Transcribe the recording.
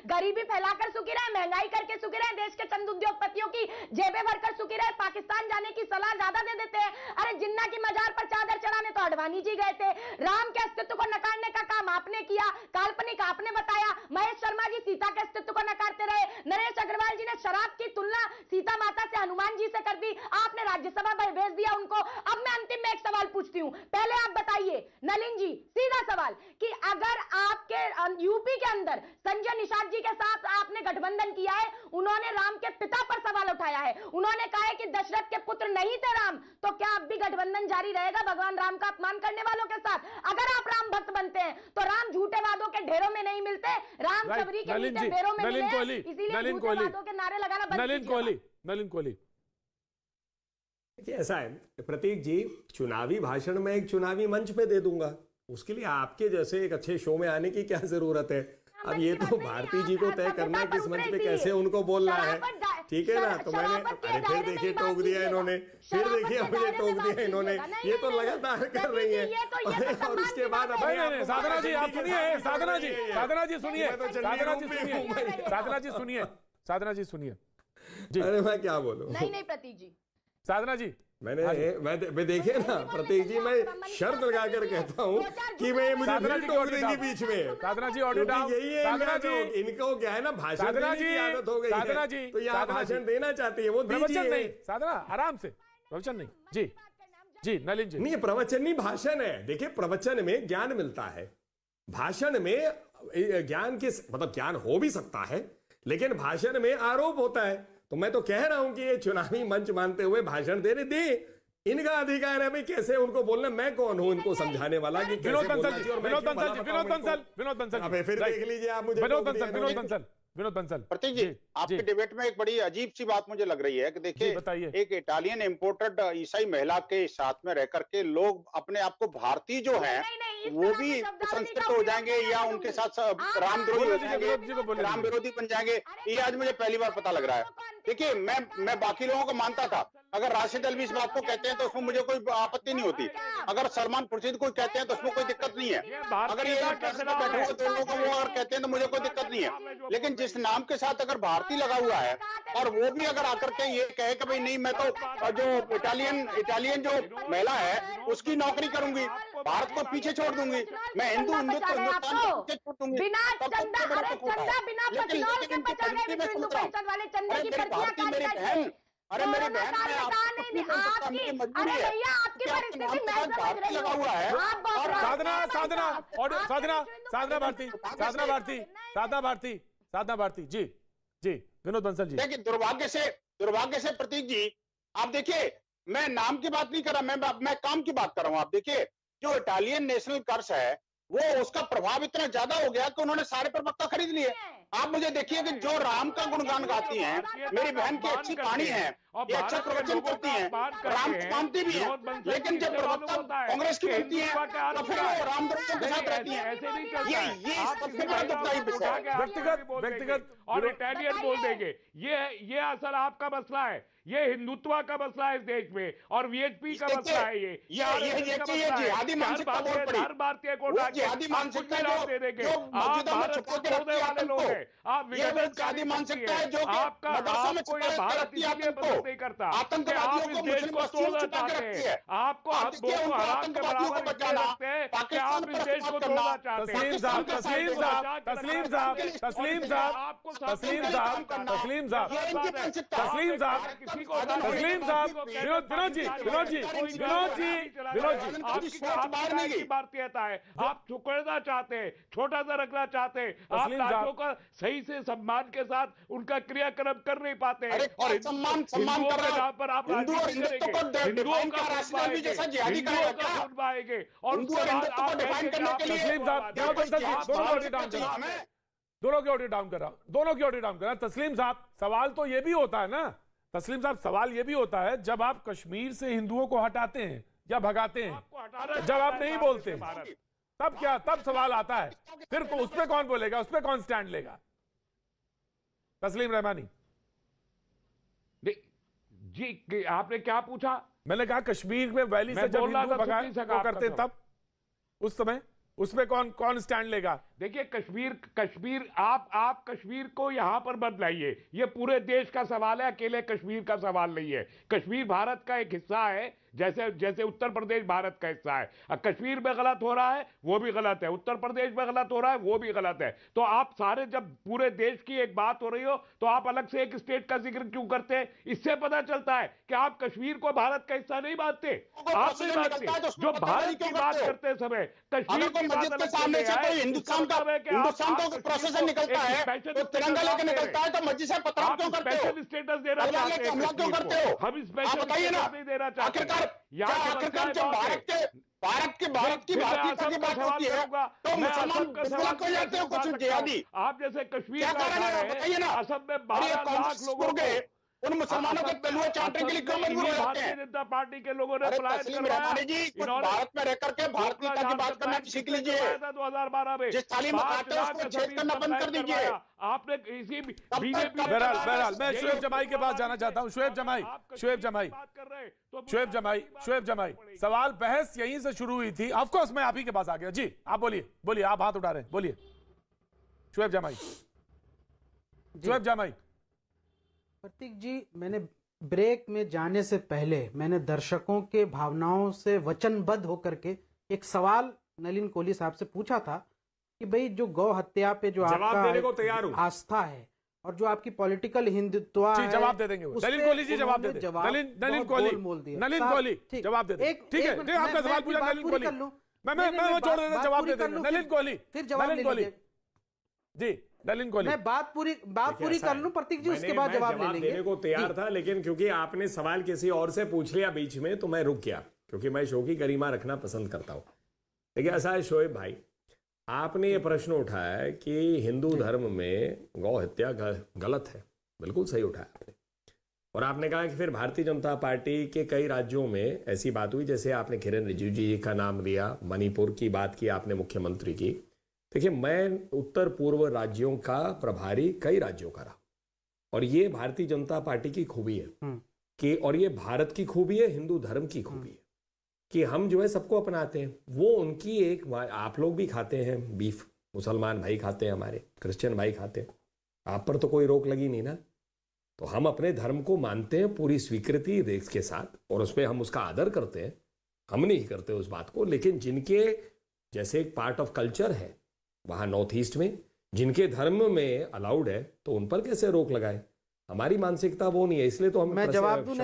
गरीबी फैलाकर सुखी रहे, महंगाई करके सुखी रहे, देश के चंद उद्योगपतियों की जेबें भरकर सुखी रहे, पाकिस्तान जाने की सलाह ज्यादा दे देते हैं। अरे जिन्ना की मजार पर चादर चढ़ाने तो अडवाणी जी गए थे। राम के अस्तित्व को नकारने का काम आपने किया, काल्पनिक आपने बताया। महेश शर्मा जी सीता के अस्तित्व को नकारते रहे। नरेश अग्रवाल जी ने शराब की तुलना सीता माता से हनुमान जी से कर दी, आपने राज्यसभा में भेज दिया उनको। अब मैं अंतिम में एक सवाल पूछती हूं, पहले आप बताइए नलिन जी, सीधा सवाल कि अगर आपके यूपी के अंदर संजय निषाद जी के साथ आपने गठबंधन किया है, उन्होंने राम के पिता पर सवाल उठाया है, उन्होंने कहा है कि दशरथ के पुत्र नहीं थे राम, तो क्या अब भी गठबंधन जारी रहेगा भगवान राम का अपमान करने वालों के साथ? अगर आप राम भक्त बनते हैं तो राम झूठे वादों के ढेरों में नहीं मिलते, राम सबरी के नीचे ढेरों में मिले, इसीलिए झूठे वादों के नारे लगाना बंद कीजिए। नलिन कोहली ऐसा है प्रतीक जी, चुनावी भाषण में एक चुनावी मंच पे दे दूंगा, उसके लिए आपके जैसे एक अच्छे शो में आने की क्या जरूरत है? अब ये तो भारती जी को तय करना है किस मंच पे कैसे उनको बोलना है, ठीक है ना? तो मैंने अरे फिर देखिए टोक दिया इन्होंने, फिर देखिए मुझे टोक दिया इन्होंने, ये तो लगातार कर रही है। और उसके बाद साधना जी आप सुनिए, साधना जी सुनिए, साधना जी सुनिए, साधना जी सुनिए। अरे मैं क्या बोलूं? नहीं प्रतीक जी, साधना जी मैं देखिए ना प्रतीक जी, मैं शर्त लगाकर कहता हूँ कि मैं मुझे फिर टोक देंगी बीच में। साधना जी ऑडियो डाउन, यही है इनको क्या है ना, भाषण देने की आदत हो गई है, तो यहाँ भाषण देना चाहती है वो प्रवचन नहीं। साधना आराम से, प्रवचन नहीं। जी नलिन जी। नहीं, प्रवचन नहीं भाषण है। देखिए प्रवचन में ज्ञान मिलता है, भाषण में ज्ञान के मतलब ज्ञान हो भी सकता है, लेकिन भाषण में आरोप होता है। तो मैं तो कह रहा हूं कि ये चुनावी मंच मानते हुए भाषण देने दे, इनका अधिकार है भाई, कैसे उनको बोलना। मैं कौन हूं इनको समझाने वाला कि कैसे बोलना चाहिए? विनोद बंसल फिर देख लीजिए आप मुझे। विनोद बंसल। प्रतीक जी, आपके डिबेट में एक बड़ी अजीब सी बात मुझे लग रही है कि देखिए एक इटालियन इंपोर्टेड ईसाई महिला के साथ में रह करके लोग अपने आप को भारतीय जो है वो भी संस्कृत हो जाएंगे या उनके साथ रामद्रोही हो जाएंगे, राम विरोधी बन जाएंगे, ये आज मुझे पहली बार पता लग रहा है। देखिए मैं बाकी लोगों को मानता था, अगर राशिद अल्वी इस बात को कहते हैं तो उसमें मुझे कोई आपत्ति नहीं होती, अगर सलमान खुर्शीद को कहते हैं तो उसमें कोई दिक्कत नहीं है, अगर ये बैठे हुए दो लोग वो अगर कहते हैं तो मुझे कोई दिक्कत नहीं है। लेकिन जिस नाम के साथ अगर भारतीय लगा हुआ है और वो भी अगर आकर के ये कहे कि भाई नहीं मैं तो जो इटालियन जो महिला है उसकी नौकरी करूंगी, भारत को पीछे छोड़ दूंगी, मैं हिंदुस्तान को पीछे छोड़ दूंगी, मेरी बहन, अरे मेरी बहन, लगा हुआ है। साधना भारती जी विनोद बंसल जी। देखिए दुर्भाग्य से प्रतीक जी, आप देखिए मैं नाम की बात नहीं कर रहा, मैं काम की बात कर रहा हूं। आप देखिए जो इटालियन नेशनल कर्स है वो उसका प्रभाव इतना ज्यादा हो गया कि उन्होंने सारे प्रवक्ता खरीद लिए। आप मुझे देखिए कि जो राम का गुणगान गाती हैं, मेरी बहन की अच्छी कहानी है, ये अच्छा प्रवचन करती हैं, राम को मानती भी है, लेकिन जब प्रवक्ता कांग्रेस की बनती है तो फिर वो रामद्रोहियों के साथ रहती है। ये सबसे बड़ा दुखदायी विषय है। व्यक्तिगत और इटालियन बोल देंगे, ये असल आपका मसला है, ये हिंदुत्व का मसला है इस देश में, और वीएचपी का मसला है। ये जिहादी मानसिकता बहुत बड़ी, हर भारतीय को जिहादी मानसिकता दे देंगे, आप भारत को छोड़ने वाले लोग हैं, आप जिहादी मानसिकता है जो आपको ये भारत इसलिए पसंद नहीं करता, आतंकवादियों को देश को तोड़ना चाहते हैं, आपको आतंकवादियों को बचाना, आप इस देश को तोड़ना चाहते हैं। भारतीयता है, आप छुकड़ना चाहते हैं, छोटा सा रखना चाहते हैं, आप राज्यों का सही से सम्मान के साथ उनका क्रियाक्रम कर नहीं पाते हैं, और सम्मान के नाम पर आप हिंदुओं का सुनवाएंगे और दोनों की ऑडियो डाउन करा। तस्लीम साहब, सवाल तो ये भी होता है ना, तस्लीम साहब सवाल ये भी होता है, जब आप कश्मीर से हिंदुओं को हटाते हैं या भगाते हैं, जब आप नहीं बोलते तब क्या, तब सवाल आता है, फिर उस पर कौन बोलेगा, उस पर कौन स्टैंड लेगा? तस्लीम रहमानी जी, आपने क्या पूछा? मैंने कहा कश्मीर में वैली से जब हिंदू भगा करते तब उस समय उस पर कौन स्टैंड लेगा? देखिए कश्मीर आप कश्मीर को यहां पर मत लाइए। ये पूरे देश का सवाल है, अकेले कश्मीर का सवाल नहीं है। कश्मीर भारत का एक हिस्सा है, जैसे उत्तर प्रदेश भारत का हिस्सा है। अब कश्मीर में गलत हो रहा है वो भी गलत है, उत्तर प्रदेश में गलत हो रहा है वो भी गलत है। तो आप सारे जब पूरे देश की एक बात हो रही हो तो आप अलग से एक स्टेट का जिक्र क्यों करते हैं? इससे पता चलता है कि आप कश्मीर को भारत का हिस्सा नहीं मानते। आप नहीं मानते। जो भारत की बात करते समय कश्मीर की बात अलग सामने से कोई हिंदुस्तान का प्रोसेसर निकलता है तो तिरंगा लेके निकलता है तो मस्जिद से पत्थर क्यों करते हो? स्टेटस देना चाहते हैं, क्यों करते हो? हम स्पेशल स्टेटस नहीं देना चाहते। आखिरकार जब भारत की भारतीयता की बात होती है तो मुसलमान बिल्कुल को जाते हो कुछ जिहादी। आप जैसे कश्मीर क्या कारण है बताइए ना। असम में 12 लाख लोगों गए उन मुसलमानों के पहलुओं चाटने के लिए क्यों मजबूर होते भारतीय हैं? जनता पार्टी के लोगों ने पलायन रहमानी जी कुछ भारत में रह करके भारतीयता की बात करना सीख लीजिए। 2012 में जिस थाली में खाते हैं उसको छेद करना बंद कर दीजिए। आपने इसी बीजेपी बहरहाल मैं शुएब जमाई के पास जाना चाहता हूं। शुएब जमाई सवाल बहस यहीं से शुरू हुई थी। ऑफ कोर्स मैं आप ही के पास आ गया। जी आप बोलिए आप हाथ उठा रहे हैं, बोलिए शुएब जमाई। प्रतीक जी, मैंने ब्रेक में जाने से पहले मैंने दर्शकों के भावनाओं से वचनबद्ध होकर के एक सवाल नलिन कोहली साहब से पूछा था कि भाई जो गौ हत्या पे जो आपका आस्था है और जो आपकी पॉलिटिकल हिंदुत्व है, जवाब दे देंगे। नलिन कोहली जी जवाब दे देंगे। नलिन कोहली जवाब दे देंगे। ठीक है आपका सवाल पूछा नलिन कोहली। मैं छोड़ देता, जवाब दे देंगे नलिन कोहली। फिर जवाब ले लीजिए जी नलिन कोहली। मैं बात पूरी कर लूं प्रतीक जी, उसके बाद जवाब ले लेंगे। देने को तैयार था लेकिन क्योंकि आपने सवाल किसी और से पूछ लिया बीच में तो मैं रुक गया, क्योंकि मैं शो की गरिमा रखना पसंद करता हूं। देखिए ऐसा है शोएब भाई, आपने ये प्रश्न उठाया है कि हिंदू धर्म में गौ हत्या गलत है। बिल्कुल सही उठाया आपने। और आपने कहा कि फिर भारतीय जनता पार्टी के कई राज्यों में ऐसी बात हुई, जैसे आपने किरेन रिजिजू जी का नाम लिया, मणिपुर की बात की आपने, मुख्यमंत्री की। देखिए मैं उत्तर पूर्व राज्यों का प्रभारी कई राज्यों का रहा और ये भारतीय जनता पार्टी की खूबी है कि, और ये भारत की खूबी है, हिंदू धर्म की खूबी है कि हम जो है सबको अपनाते हैं। वो उनकी एक, आप लोग भी खाते हैं बीफ, मुसलमान भाई खाते हैं, हमारे क्रिश्चियन भाई खाते हैं, आप पर तो कोई रोक लगी नहीं ना। तो हम अपने धर्म को मानते हैं पूरी स्वीकृति देश के साथ और उसमें हम उसका आदर करते हैं, हम नहीं करते उस बात को। लेकिन जिनके जैसे एक पार्ट ऑफ कल्चर है वहां नॉर्थ ईस्ट में, जिनके धर्म में अलाउड है तो उन पर कैसे रोक लगाए? हमारी मानसिकता वो नहीं है, इसलिए तो हम मैं जवाब दूं